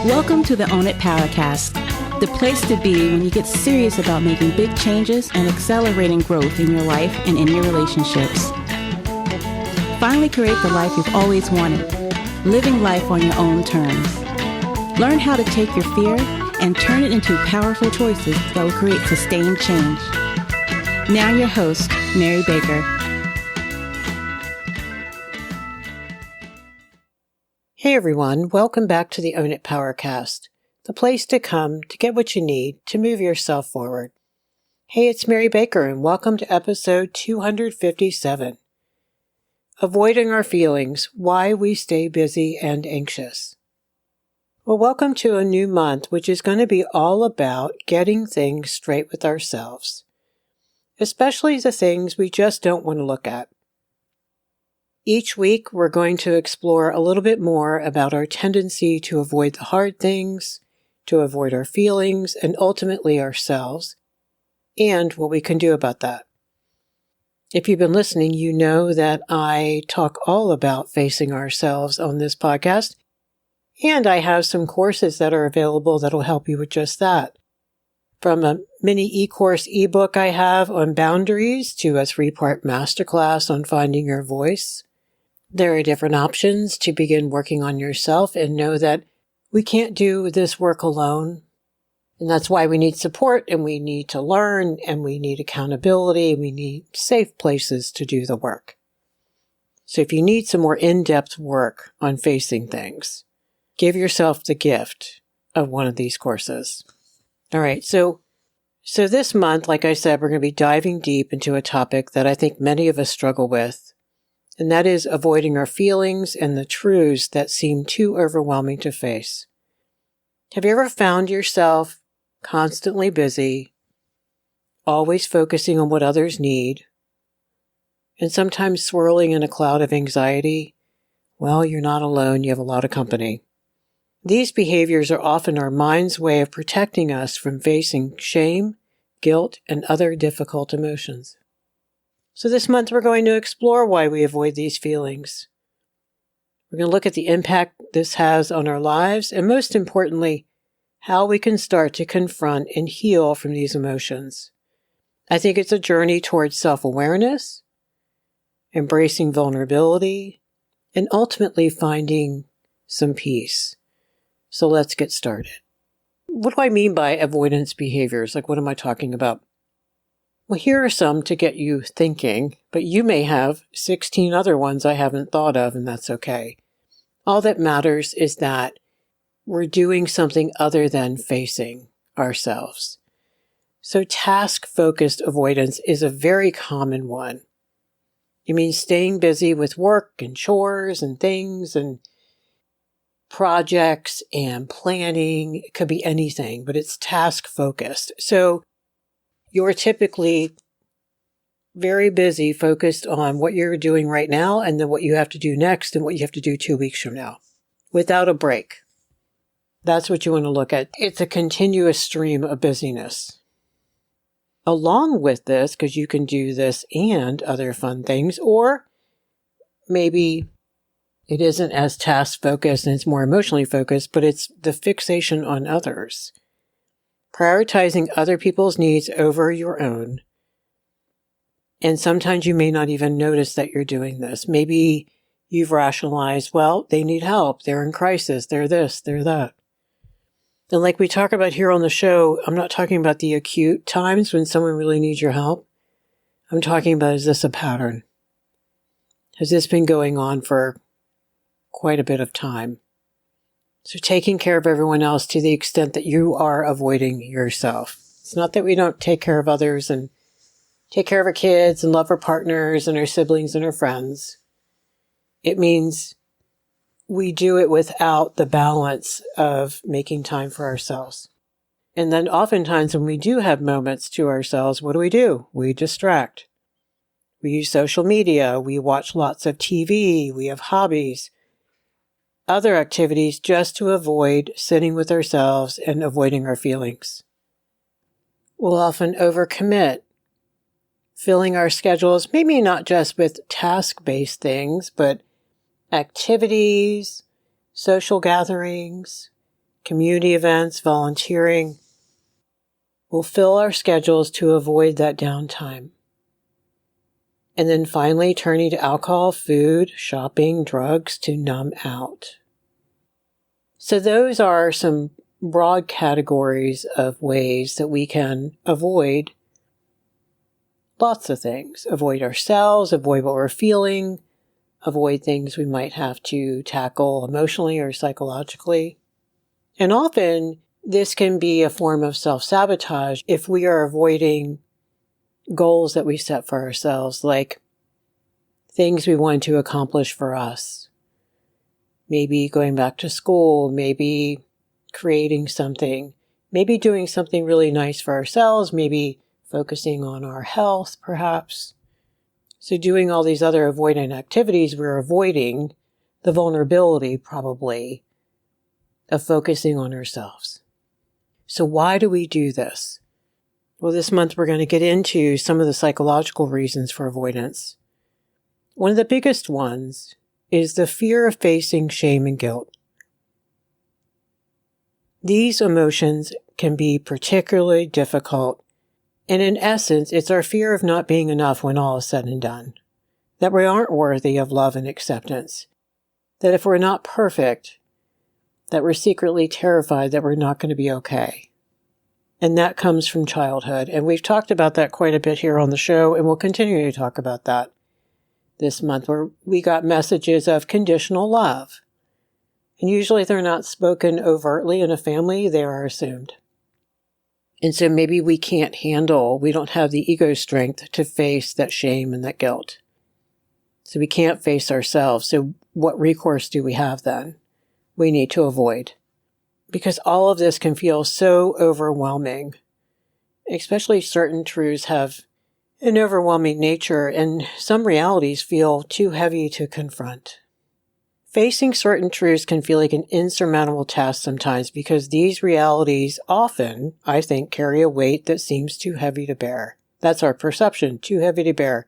Welcome to the Own It Powercast, the place to be when you get serious about making big changes and accelerating growth in your life and in your relationships. Finally create the life you've always wanted, living life on your own terms. Learn how to take your fear and turn it into powerful choices that will create sustained change. Now your host, Mary Baker. Hey everyone, welcome back to the Own It Powercast, the place to come to get what you need to move yourself forward. Hey, it's Mary Baker and welcome to episode 257. Avoiding our feelings, why we stay busy and anxious. Well, welcome to a new month, which is going to be all about getting things straight with ourselves, especially the things we just don't want to look at. Each week, we're going to explore a little bit more about our tendency to avoid the hard things, to avoid our feelings, and ultimately ourselves, and what we can do about that. If you've been listening, you know that I talk all about facing ourselves on this podcast, and I have some courses that are available that will help you with just that. From a mini e-course ebook I have on boundaries to a 3-part masterclass on finding your voice. There are different options to begin working on yourself and know that we can't do this work alone. And that's why we need support and we need to learn and we need accountability. We need safe places to do the work. So if you need some more in-depth work on facing things, give yourself the gift of one of these courses. All right. So this month, like I said, we're going to be diving deep into a topic that I think many of us struggle with. And that is avoiding our feelings and the truths that seem too overwhelming to face. Have you ever found yourself constantly busy, always focusing on what others need, and sometimes swirling in a cloud of anxiety? Well, you're not alone. You have a lot of company. These behaviors are often our mind's way of protecting us from facing shame, guilt, and other difficult emotions. So this month we're going to explore why we avoid these feelings. We're going to look at the impact this has on our lives and most importantly, how we can start to confront and heal from these emotions. I think it's a journey towards self-awareness, embracing vulnerability, and ultimately finding some peace. So let's get started. What do I mean by avoidance behaviors? Like, what am I talking about? Well, here are some to get you thinking, but you may have 16 other ones I haven't thought of, and that's okay. All that matters is that we're doing something other than facing ourselves. So task-focused avoidance is a very common one. It means staying busy with work and chores and things and projects and planning. It could be anything, but it's task-focused. So you're typically very busy, focused on what you're doing right now and then what you have to do next and what you have to do 2 weeks from now without a break. That's what you want to look at. It's a continuous stream of busyness. Along with this, because you can do this and other fun things, or maybe it isn't as task-focused and it's more emotionally focused, but it's the fixation on others. Prioritizing other people's needs over your own. And sometimes you may not even notice that you're doing this. Maybe you've rationalized, well, they need help. They're in crisis. They're this, they're that. And like we talk about here on the show, I'm not talking about the acute times when someone really needs your help. I'm talking about, is this a pattern? Has this been going on for quite a bit of time? So taking care of everyone else to the extent that you are avoiding yourself. It's not that we don't take care of others and take care of our kids and love our partners and our siblings and our friends. It means we do it without the balance of making time for ourselves. And then oftentimes when we do have moments to ourselves, what do? We distract. We use social media. We watch lots of TV. We have hobbies. Other activities just to avoid sitting with ourselves and avoiding our feelings. We'll often overcommit, filling our schedules, maybe not just with task-based things, but activities, social gatherings, community events, volunteering. We'll fill our schedules to avoid that downtime. And then finally turning to alcohol, food, shopping, drugs to numb out. So those are some broad categories of ways that we can avoid lots of things. Avoid ourselves, avoid what we're feeling, avoid things we might have to tackle emotionally or psychologically. And often this can be a form of self-sabotage if we are avoiding goals that we set for ourselves, like things we want to accomplish for us. Maybe going back to school, maybe creating something, maybe doing something really nice for ourselves, maybe focusing on our health, perhaps. So doing all these other avoidant activities, we're avoiding the vulnerability, probably, of focusing on ourselves. So why do we do this? Well, this month we're going to get into some of the psychological reasons for avoidance. One of the biggest ones is the fear of facing shame and guilt. These emotions can be particularly difficult, and in essence, it's our fear of not being enough when all is said and done, that we aren't worthy of love and acceptance, that if we're not perfect, that we're secretly terrified that we're not going to be okay. And that comes from childhood, and we've talked about that quite a bit here on the show, and we'll continue to talk about that this month, where we got messages of conditional love. And usually they're not spoken overtly in a family, they are assumed. And so maybe we don't have the ego strength to face that shame and that guilt. So we can't face ourselves. So what recourse do we have then? We need to avoid. Because all of this can feel so overwhelming. Especially certain truths have an overwhelming nature, and some realities feel too heavy to confront. Facing certain truths can feel like an insurmountable task sometimes because these realities often, I think, carry a weight that seems too heavy to bear. That's our perception, too heavy to bear.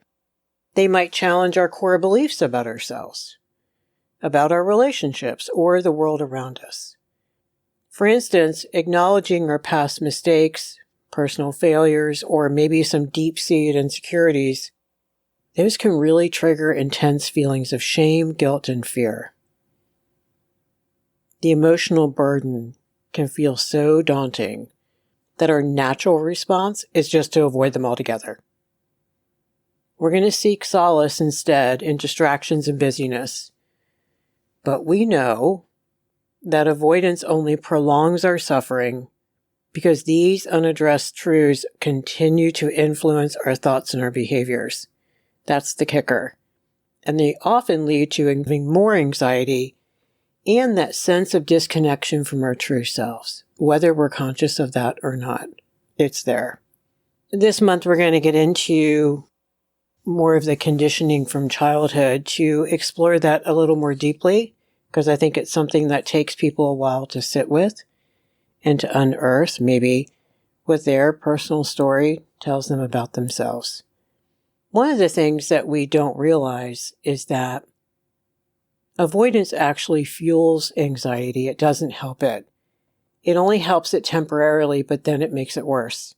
They might challenge our core beliefs about ourselves, about our relationships, or the world around us. For instance, acknowledging our past mistakes, personal failures, or maybe some deep-seated insecurities, those can really trigger intense feelings of shame, guilt, and fear. The emotional burden can feel so daunting that our natural response is just to avoid them altogether. We're going to seek solace instead in distractions and busyness. But we know that avoidance only prolongs our suffering because these unaddressed truths continue to influence our thoughts and our behaviors. That's the kicker. And they often lead to having more anxiety and that sense of disconnection from our true selves, whether we're conscious of that or not. It's there. This month, we're going to get into more of the conditioning from childhood to explore that a little more deeply, because I think it's something that takes people a while to sit with and to unearth, maybe what their personal story tells them about themselves. One of the things that we don't realize is that avoidance actually fuels anxiety. It doesn't help it. It only helps it temporarily, but then it makes it worse.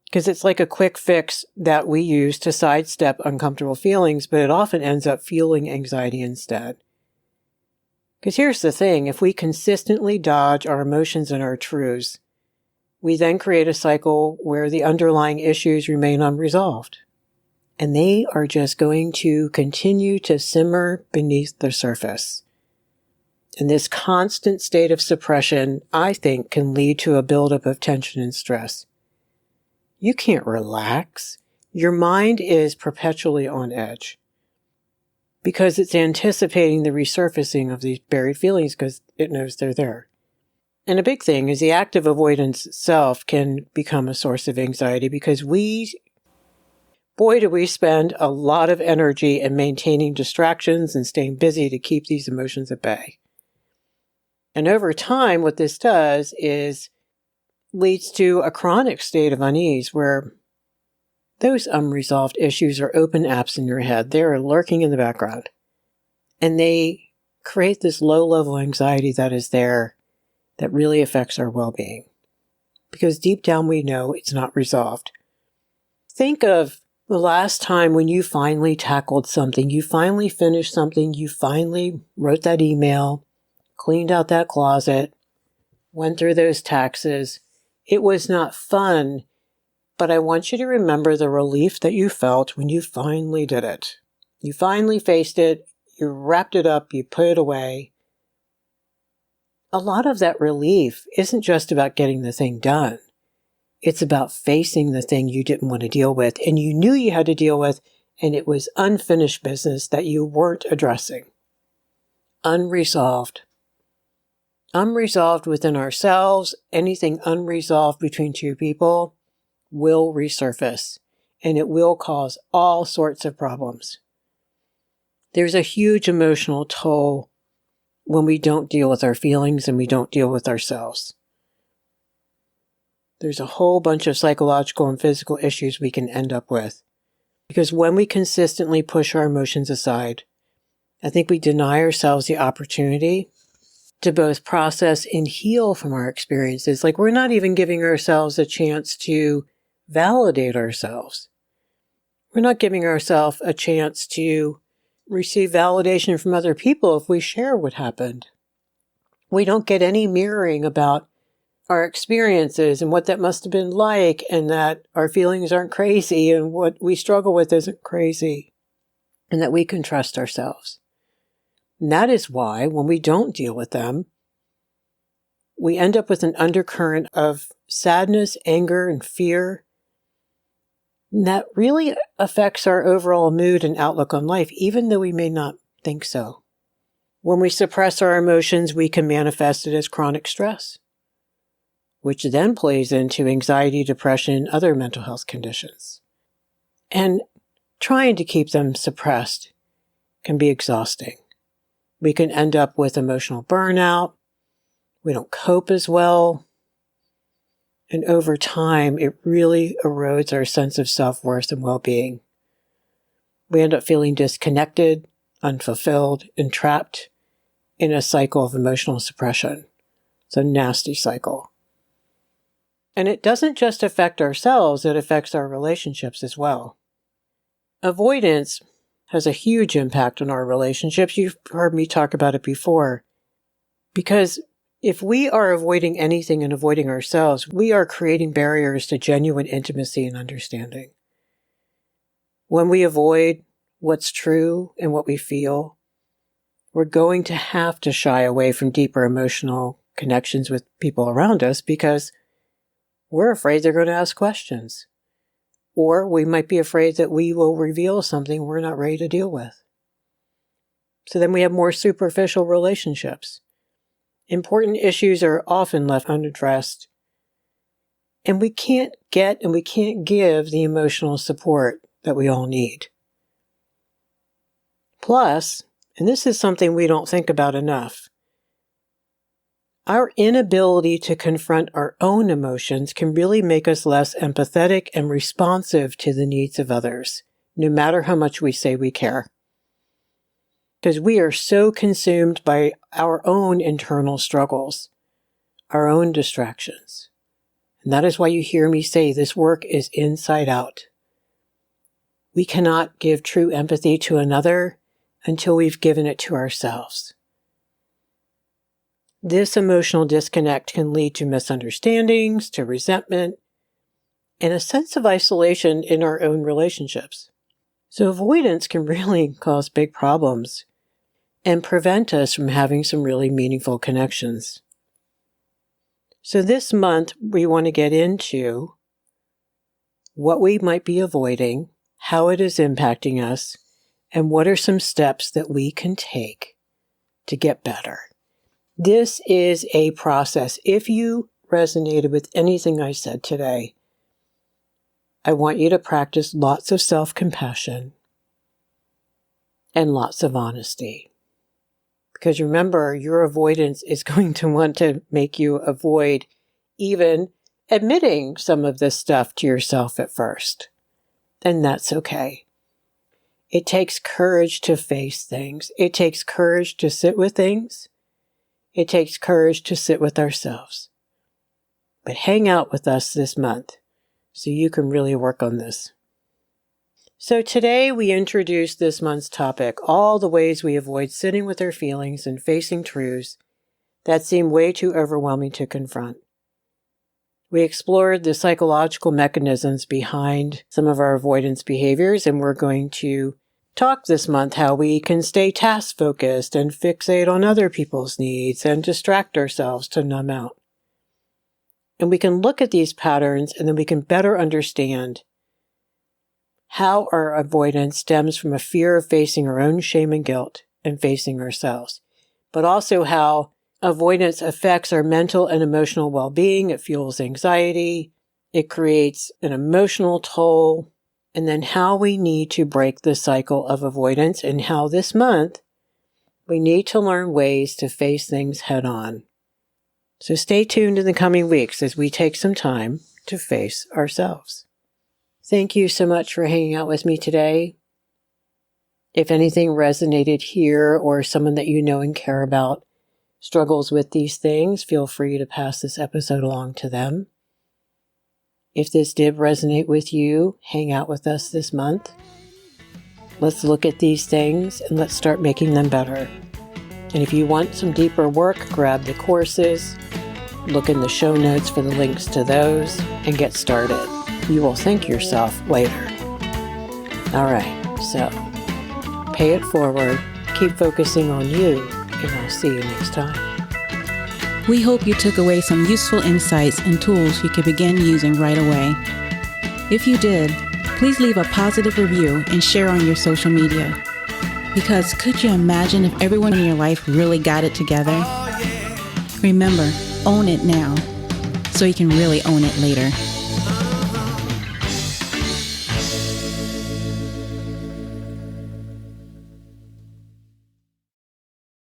Because it's like a quick fix that we use to sidestep uncomfortable feelings, but it often ends up fueling anxiety instead. Because here's the thing, if we consistently dodge our emotions and our truths, we then create a cycle where the underlying issues remain unresolved. And they are just going to continue to simmer beneath the surface. And this constant state of suppression, I think, can lead to a buildup of tension and stress. You can't relax. Your mind is perpetually on edge because it's anticipating the resurfacing of these buried feelings because it knows they're there. And a big thing is the act of avoidance itself can become a source of anxiety because boy, do we spend a lot of energy in maintaining distractions and staying busy to keep these emotions at bay. And over time, what this does is leads to a chronic state of unease where those unresolved issues are open apps in your head. They're lurking in the background. And they create this low-level anxiety that is there that really affects our well-being. Because deep down we know it's not resolved. Think of the last time when you finally tackled something, you finally finished something, you finally wrote that email, cleaned out that closet, went through those taxes. It was not fun, but I want you to remember the relief that you felt when you finally did it. You finally faced it, you wrapped it up, you put it away. A lot of that relief isn't just about getting the thing done. It's about facing the thing you didn't want to deal with and you knew you had to deal with, and it was unfinished business that you weren't addressing. Unresolved. Unresolved within ourselves, anything unresolved between two people will resurface, and it will cause all sorts of problems. There's a huge emotional toll when we don't deal with our feelings and we don't deal with ourselves. There's a whole bunch of psychological and physical issues we can end up with. Because when we consistently push our emotions aside, I think we deny ourselves the opportunity to both process and heal from our experiences. Like, we're not even giving ourselves a chance to validate ourselves. We're not giving ourselves a chance to receive validation from other people if we share what happened. We don't get any mirroring about our experiences and what that must have been like, and that our feelings aren't crazy and what we struggle with isn't crazy, and that we can trust ourselves. And that is why when we don't deal with them, we end up with an undercurrent of sadness, anger, and fear. And that really affects our overall mood and outlook on life, even though we may not think so. When we suppress our emotions, we can manifest it as chronic stress, which then plays into anxiety, depression, and other mental health conditions. And trying to keep them suppressed can be exhausting. We can end up with emotional burnout. We don't cope as well. And over time, it really erodes our sense of self-worth and well-being. We end up feeling disconnected, unfulfilled, and trapped in a cycle of emotional suppression. It's a nasty cycle. And it doesn't just affect ourselves, it affects our relationships as well. Avoidance has a huge impact on our relationships. You've heard me talk about it before. Because if we are avoiding anything and avoiding ourselves, we are creating barriers to genuine intimacy and understanding. When we avoid what's true and what we feel, we're going to have to shy away from deeper emotional connections with people around us because we're afraid they're going to ask questions. Or we might be afraid that we will reveal something we're not ready to deal with. So then we have more superficial relationships. Important issues are often left unaddressed. And we can't get and we can't give the emotional support that we all need. Plus, and this is something we don't think about enough, our inability to confront our own emotions can really make us less empathetic and responsive to the needs of others, no matter how much we say we care. Because we are so consumed by our own internal struggles, our own distractions. And that is why you hear me say this work is inside out. We cannot give true empathy to another until we've given it to ourselves. This emotional disconnect can lead to misunderstandings, to resentment, and a sense of isolation in our own relationships. So avoidance can really cause big problems and prevent us from having some really meaningful connections. So this month, we want to get into what we might be avoiding, how it is impacting us, and what are some steps that we can take to get better. This is a process. If you resonated with anything I said today, I want you to practice lots of self-compassion and lots of honesty. Because remember, your avoidance is going to want to make you avoid even admitting some of this stuff to yourself at first. And that's okay. It takes courage to face things. It takes courage to sit with things. It takes courage to sit with ourselves. But hang out with us this month so you can really work on this. So today we introduce this month's topic, all the ways we avoid sitting with our feelings and facing truths that seem way too overwhelming to confront. We explored the psychological mechanisms behind some of our avoidance behaviors, and we're going to talk this month how we can stay task-focused and fixate on other people's needs and distract ourselves to numb out. And we can look at these patterns and then we can better understand how our avoidance stems from a fear of facing our own shame and guilt and facing ourselves, but also how avoidance affects our mental and emotional well-being. It fuels anxiety. It creates an emotional toll. And then how we need to break the cycle of avoidance and how this month we need to learn ways to face things head on. So stay tuned in the coming weeks as we take some time to face ourselves. Thank you so much for hanging out with me today. If anything resonated here or someone that you know and care about struggles with these things, feel free to pass this episode along to them. If this did resonate with you, hang out with us this month. Let's look at these things and let's start making them better. And if you want some deeper work, grab the courses, look in the show notes for the links to those, and get started. You will thank yourself later. All right, so pay it forward, keep focusing on you, and I'll see you next time. We hope you took away some useful insights and tools you can begin using right away. If you did, please leave a positive review and share on your social media. Because could you imagine if everyone in your life really got it together? Remember, own it now, so you can really own it later.